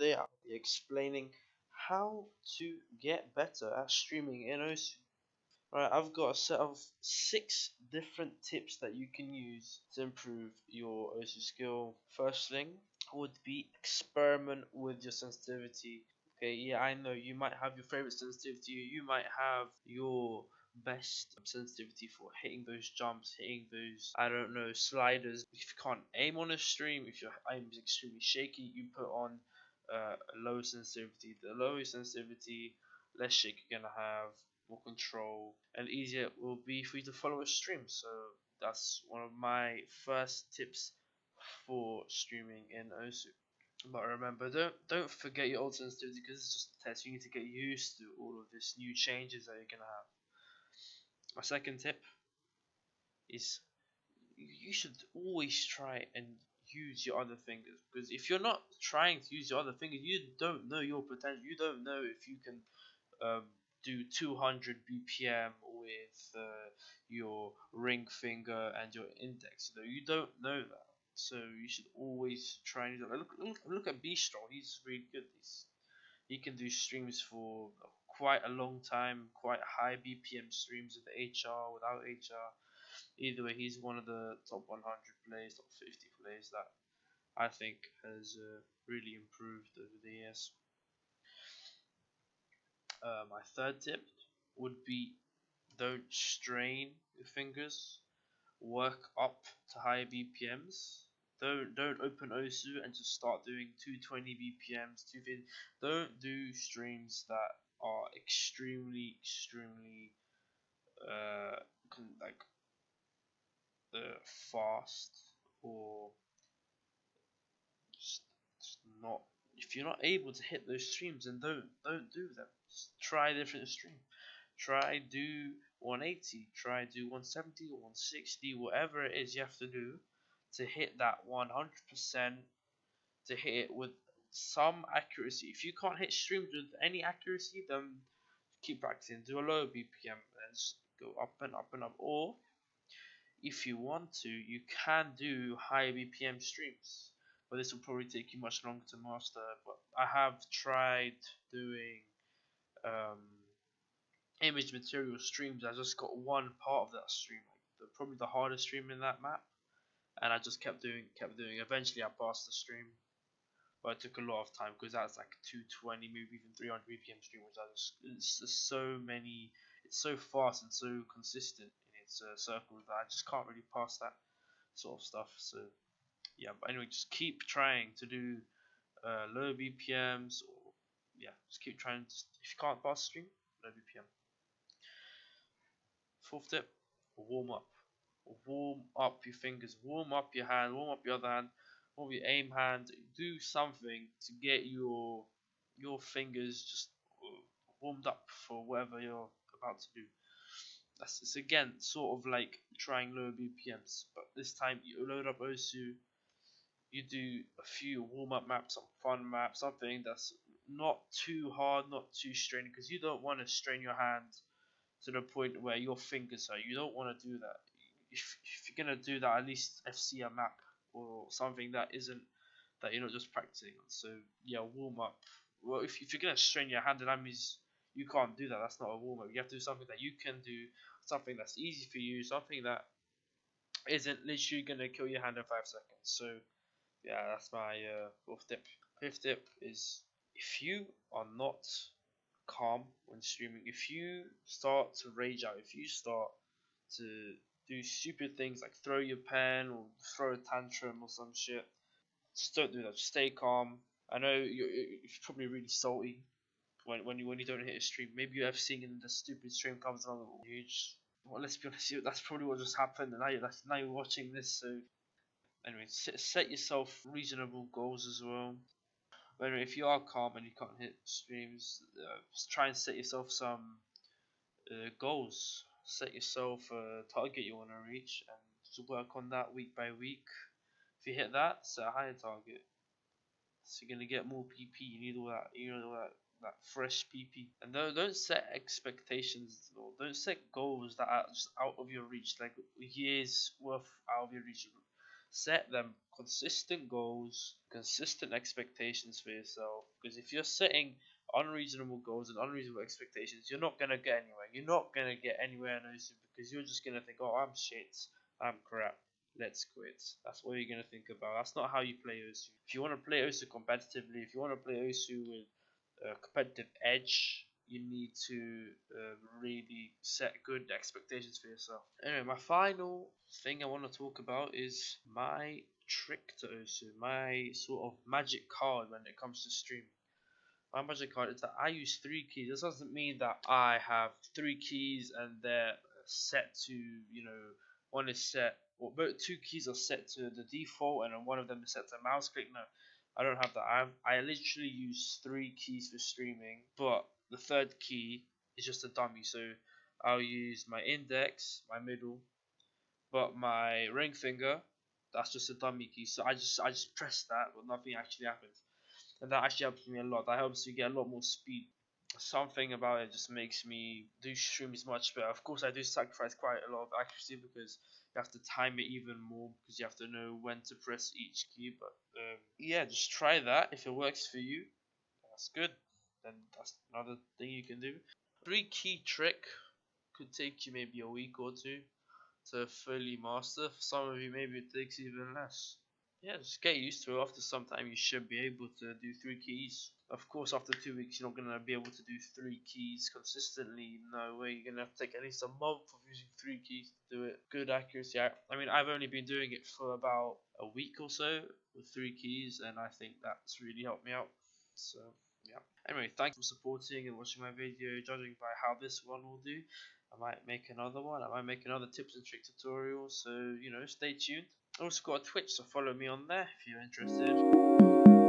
Today I'll be explaining how to get better at streaming in OSU. Alright, I've got a set of 6 different tips that you can use to improve your OSU skill. First thing would be experiment with your sensitivity. Okay, yeah, I know you might have your favorite sensitivity, you might have your best sensitivity for hitting those jumps, hitting those, I don't know, sliders. If you can't aim on a stream, if your aim is extremely shaky, you put on low sensitivity. The lower sensitivity, less shake you're gonna have, more control, and easier it will be for you to follow a stream. So that's one of my first tips for streaming in OSU. But remember, don't forget your old sensitivity because it's just a test. You need to get used to all of this new changes that you're gonna have. My second tip is you should always try and use your other fingers, because if you're not trying to use your other fingers, you don't know your potential. You don't know if you can um, do 200 BPM with your ring finger and your index. You don't know that, so you should always try and look at Bistro. He's really good. He can do streams for quite a long time, quite high BPM streams with HR, without HR. Either way, he's one of the top 100 players, top 50 players that I think has really improved over the years. My third tip would be don't strain your fingers. Work up to higher BPMs. Don't open OSU and just start doing 220 BPMs, 250. Don't do streams that are extremely uh like fast, or just, just not. If you're not able to hit those streams, then don't do them. Just try a different stream. Try do 180, try do 170 or 160, whatever it is you have to do to hit that 100%, to hit it with some accuracy. If you can't hit streams with any accuracy, then keep practicing. Do a low BPM and just go up and up and up. Or if you want to, you can do high BPM streams, but this will probably take you much longer to master. But I have tried doing um, image material streams. I just got one part of that stream, like probably the hardest stream in that map, and I just kept doing. Eventually, I passed the stream, but it took a lot of time because that's like 220, maybe even 300 BPM stream, which it's just so many. It's so fast and so consistent in its circles that I just can't really pass that sort of stuff. So yeah, but anyway, just keep trying to do low BPMs, or yeah, just keep trying. If you can't pass the stream, low BPM. Fourth tip, warm up. Warm up your fingers, warm up your hand, warm up your other hand, warm up your aim hand. Do something to get your fingers just warmed up for whatever you're about to do. That's it's again sort of like trying lower BPMs, but this time you load up OSU. You do a few warm up maps, some fun maps, something that's not too hard, not too straining, because you don't want to strain your hand to the point where your fingers hurt. You don't want to do that. If you're gonna do that, at least FC a map or something that isn't, that you're not just practicing on. So yeah, warm up. Well, if you're gonna strain your hand, then that means you can't do that. That's not a warm up. You have to do something that you can do, something that's easy for you, something that isn't literally gonna kill your hand in 5 seconds. So yeah, that's my fourth tip. Fifth tip is, if you are not calm when streaming, if you start to rage out, if you start to do stupid things like throw your pen or throw a tantrum or some shit, just don't do that. Just stay calm. I know you're probably really salty when you don't hit a stream. Maybe you have seen in the stupid stream comes along huge. Well, let's be honest, that's probably what just happened, and now you're watching this. So anyway, set yourself reasonable goals as well. But anyway, if you are calm and you can't hit streams, just try and set yourself some goals. Set yourself a target you want to reach, and just work on that week by week. If you hit that, set a higher target. So you're gonna get more PP. You need all that. You need all that fresh PP. And don't set expectations, or don't set goals that are just out of your reach, like years worth out of your reach. Set them consistent goals, consistent expectations for yourself. Because if you're setting unreasonable goals and unreasonable expectations, you're not gonna get anywhere. You're not gonna get anywhere in OSU because you're just gonna think, "Oh, I'm shit, I'm crap. Let's quit." That's what you're gonna think about. That's not how you play OSU. If you want to play OSU competitively, if you want to play OSU with a competitive edge, you need to really set good expectations for yourself. Anyway, my final thing I want to talk about is my trick to Osu, my sort of magic card when it comes to streaming. My magic card is that I use three keys. This doesn't mean that I have three keys and they're set to, one is set, or both two keys are set to the default and then one of them is set to mouse click. No, I don't have that. I literally use three keys for streaming, but the third key is just a dummy. So I'll use my index, my middle, but my ring finger, that's just a dummy key. So I just press that, but nothing actually happens, and that actually helps me a lot. That helps me get a lot more speed. Something about it just makes me do streams much better. Of course, I do sacrifice quite a lot of accuracy because you have to time it even more because you have to know when to press each key. But yeah, just try that. If it works for you, that's good. Then that's another thing you can do. Three key trick could take you maybe a week or two to fully master. For some of you, maybe it takes even less. Yeah, just get used to it. After some time, you should be able to do three keys. Of course, after 2 weeks, you're not gonna be able to do three keys consistently. No way. You're gonna have to take at least a month of using three keys to do it. Good accuracy. I mean, I've only been doing it for about a week or so with three keys, and I think that's really helped me out. So yeah. Anyway, thanks for supporting and watching my video. Judging by how this one will do, I might make another one. I might make another tips and trick tutorial. So stay tuned. I also got a Twitch, so follow me on there if you're interested.